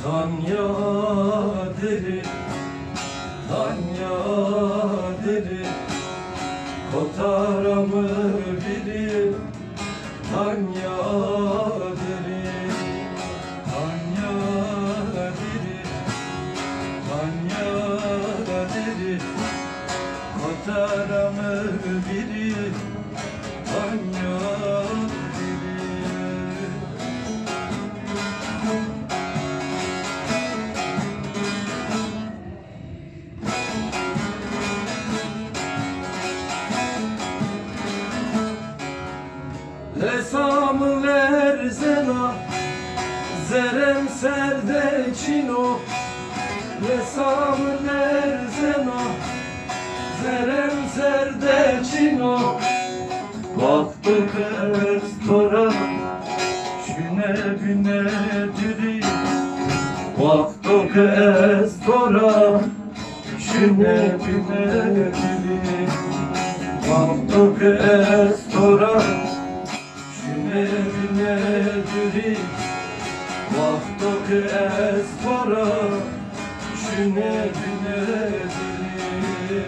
Tanya deri, Tanya deri, kotaramı biri, Tanya deri, Tanya deri, Tanya deri, kotaramı biri, Tanya deri. Lesamı verzena, zerem serde çino. Lesamı verzena, zerem serde çino. Vakti kestora, şüne büne diri. Vakti kestora, şüne büne diri. Vakti kestora, evine diri, vakti esfara, şüne bine diri.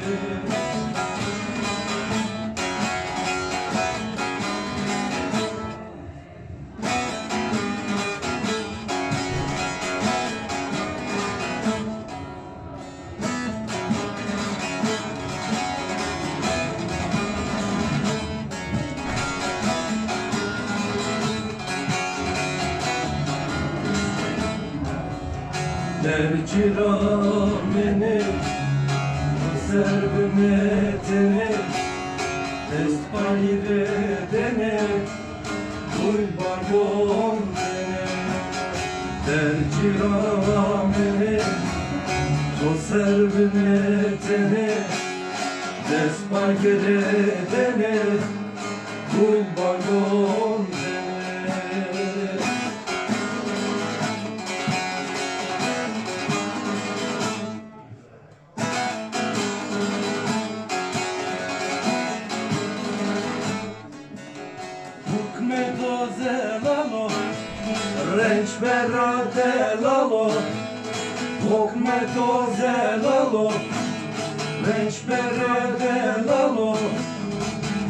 Dercirameni, serveteni, despayre dene, duy baryon dene. Dercirameni, serveteni, despayre dene, duy baryon dene. Hukmeto zelalo, renç beradelalo. Hukmeto zelalo, renç beradelalo.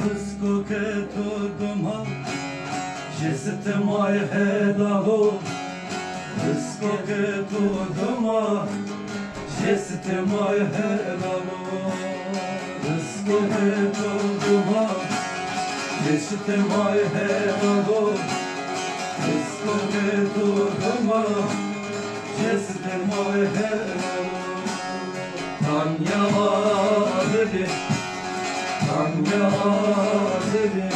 Rızkı ketuduma, jestemay helalo. Rızkı ketuduma, jestemay helalo. Rızkı ketuduma, jestemay helalo. Rızkı ketuduma, jestemay helalo. Tanya deri, Tanya deri,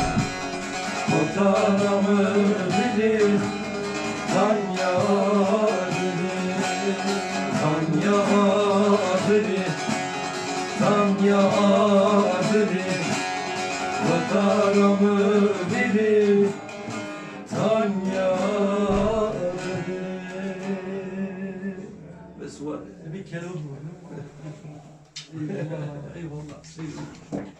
kotaramı biri, Tanya deri, Tanya deri, Tanya deri, kotaramı biri, Tanya deri. Bes var. Bir kere oldu. Eyvallah, eyvallah.